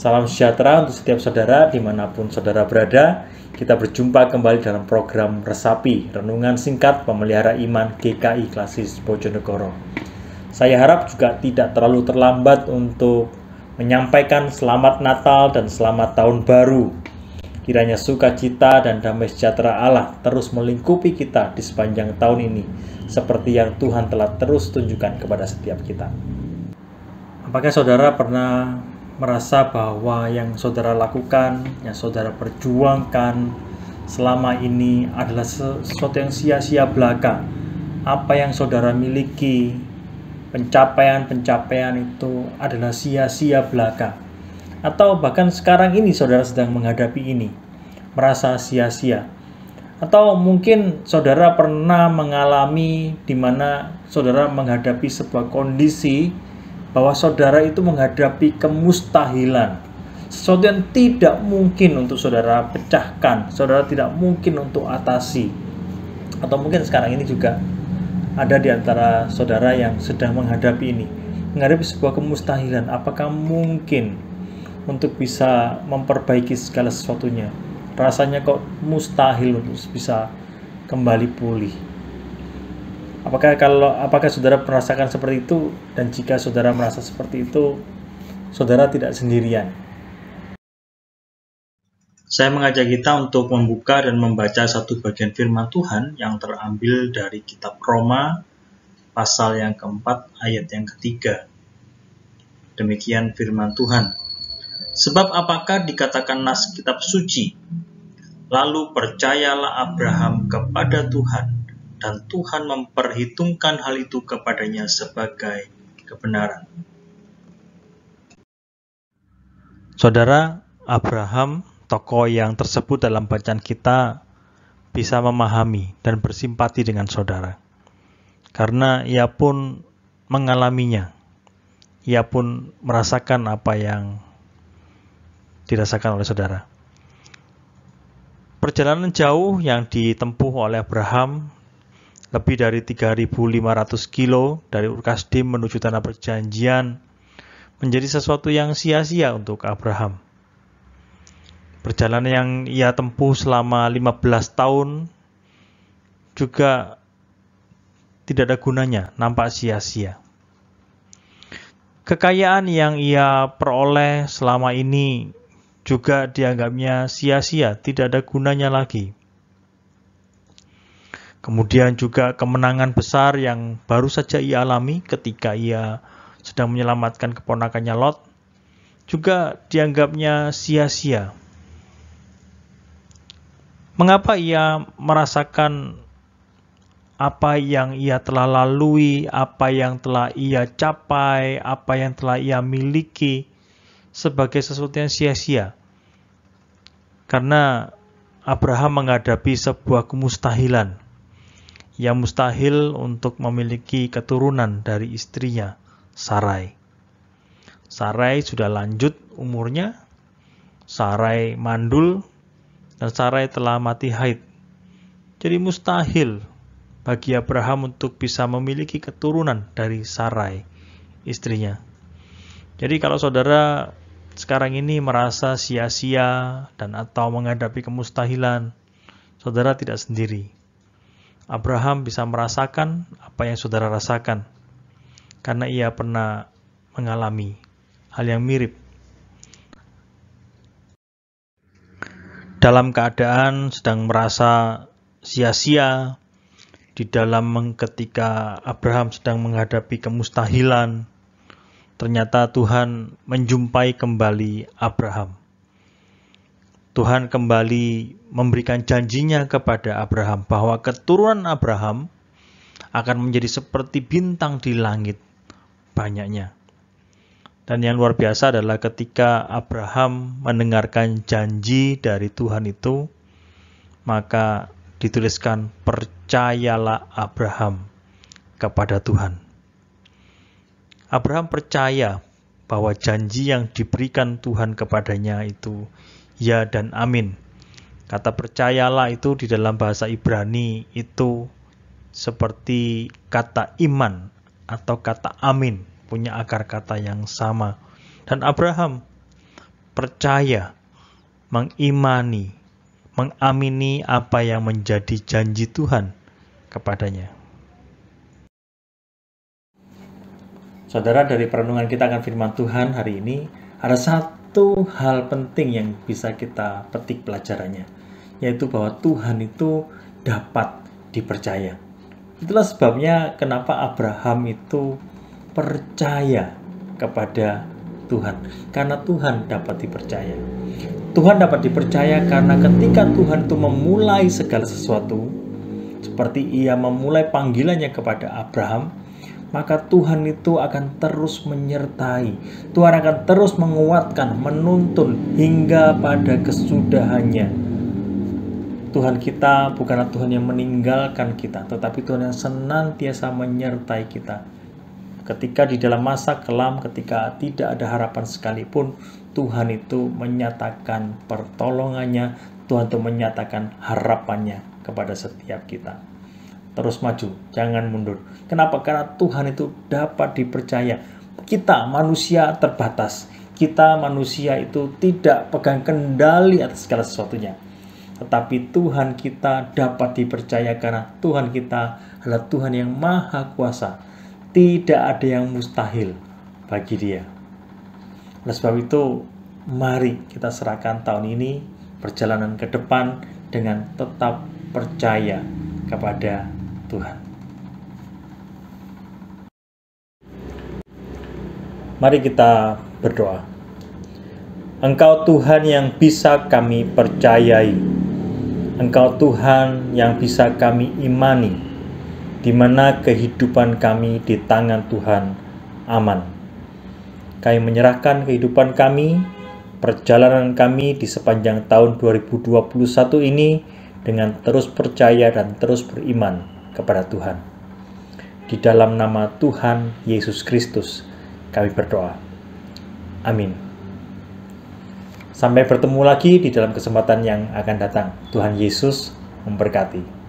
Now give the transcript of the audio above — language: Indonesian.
Salam sejahtera untuk setiap saudara dimanapun saudara berada. Kita berjumpa kembali dalam program Resapi, Renungan Singkat Pemelihara Iman GKI Klasis Bojonegoro. Saya harap juga tidak terlalu terlambat untuk menyampaikan selamat Natal dan selamat Tahun Baru. Kiranya sukacita dan damai sejahtera Allah terus melingkupi kita di sepanjang tahun ini, seperti yang Tuhan telah terus tunjukkan kepada setiap kita. Apakah saudara pernah merasa bahwa yang saudara lakukan, yang saudara perjuangkan selama ini adalah sesuatu yang sia-sia belaka? Apa yang saudara miliki, pencapaian-pencapaian itu adalah sia-sia belaka. Atau bahkan sekarang ini saudara sedang menghadapi ini, merasa sia-sia. Atau mungkin saudara pernah mengalami di mana saudara menghadapi sebuah kondisi bahwa saudara itu menghadapi kemustahilan, sesuatu yang tidak mungkin untuk saudara pecahkan, saudara tidak mungkin untuk atasi. Atau mungkin sekarang ini juga ada di antara saudara yang sedang menghadapi ini, menghadapi sebuah kemustahilan. Apakah mungkin untuk bisa memperbaiki segala sesuatunya? Rasanya kok mustahil untuk bisa kembali pulih. Apakah saudara merasakan seperti itu? Dan jika saudara merasa seperti itu, saudara tidak sendirian. Saya mengajak kita untuk membuka dan membaca satu bagian firman Tuhan yang terambil dari kitab Roma, pasal yang keempat, ayat yang ketiga. Demikian firman Tuhan. Sebab apakah dikatakan nas kitab suci? Lalu percayalah Abraham kepada Tuhan, dan Tuhan memperhitungkan hal itu kepadanya sebagai kebenaran. Saudara, Abraham, tokoh yang tersebut dalam bacaan kita, bisa memahami dan bersimpati dengan saudara. Karena ia pun mengalaminya. Ia pun merasakan apa yang dirasakan oleh saudara. Perjalanan jauh yang ditempuh oleh Abraham, lebih dari 3.500 kilo dari Ur Kasdim menuju Tanah Perjanjian, menjadi sesuatu yang sia-sia untuk Abraham. Perjalanan yang ia tempuh selama 15 tahun juga tidak ada gunanya, nampak sia-sia. Kekayaan yang ia peroleh selama ini juga dianggapnya sia-sia, tidak ada gunanya lagi. Kemudian juga kemenangan besar yang baru saja ia alami ketika ia sedang menyelamatkan keponakannya Lot, juga dianggapnya sia-sia. Mengapa ia merasakan apa yang ia telah lalui, apa yang telah ia capai, apa yang telah ia miliki sebagai sesuatu yang sia-sia? Karena Abraham menghadapi sebuah kemustahilan. Ia mustahil untuk memiliki keturunan dari istrinya, Sarai. Sarai sudah lanjut umurnya, Sarai mandul, dan Sarai telah mati haid. Jadi mustahil bagi Abraham untuk bisa memiliki keturunan dari Sarai, istrinya. Jadi kalau saudara sekarang ini merasa sia-sia dan atau menghadapi kemustahilan, saudara tidak sendiri. Abraham bisa merasakan apa yang saudara rasakan, karena ia pernah mengalami hal yang mirip. Dalam keadaan sedang merasa sia-sia, di dalam ketika Abraham sedang menghadapi kemustahilan, ternyata Tuhan menjumpai kembali Abraham. Tuhan kembali memberikan janjinya kepada Abraham bahwa keturunan Abraham akan menjadi seperti bintang di langit banyaknya. Dan yang luar biasa adalah ketika Abraham mendengarkan janji dari Tuhan itu, maka dituliskan percayalah Abraham kepada Tuhan. Abraham percaya bahwa janji yang diberikan Tuhan kepadanya itu ya dan amin. Kata percayalah itu di dalam bahasa Ibrani itu seperti kata iman atau kata amin, punya akar kata yang sama. Dan Abraham percaya, mengimani, mengamini apa yang menjadi janji Tuhan kepadanya. Saudara, dari perenungan kita akan firman Tuhan hari ini, ada satu hal penting yang bisa kita petik pelajarannya, yaitu bahwa Tuhan itu dapat dipercaya. Itulah sebabnya kenapa Abraham itu percaya kepada Tuhan, karena Tuhan dapat dipercaya. Tuhan dapat dipercaya karena ketika Tuhan itu memulai segala sesuatu, seperti ia memulai panggilannya kepada Abraham, maka Tuhan itu akan terus menyertai. Tuhan akan terus menguatkan, menuntun hingga pada kesudahannya. Tuhan kita bukanlah Tuhan yang meninggalkan kita, tetapi Tuhan yang senantiasa menyertai kita. Ketika di dalam masa kelam, ketika tidak ada harapan sekalipun, Tuhan itu menyatakan pertolongannya, Tuhan itu menyatakan harapannya kepada setiap kita. Terus maju, jangan mundur. Kenapa? Karena Tuhan itu dapat dipercaya. Kita manusia terbatas. Kita manusia itu tidak pegang kendali atas segala sesuatunya. Tetapi Tuhan kita dapat dipercaya karena Tuhan kita adalah Tuhan yang maha kuasa. Tidak ada yang mustahil bagi Dia. Oleh sebab itu, mari kita serahkan tahun ini perjalanan ke depan dengan tetap percaya kepada Tuhan. Mari kita berdoa. Engkau Tuhan yang bisa kami percayai. Engkau Tuhan yang bisa kami imani, di mana kehidupan kami di tangan Tuhan aman. Kami menyerahkan kehidupan kami, perjalanan kami di sepanjang tahun 2021 ini dengan terus percaya dan terus beriman kepada Tuhan. Di dalam nama Tuhan Yesus Kristus kami berdoa. Amin. Sampai bertemu lagi di dalam kesempatan yang akan datang. Tuhan Yesus memberkati.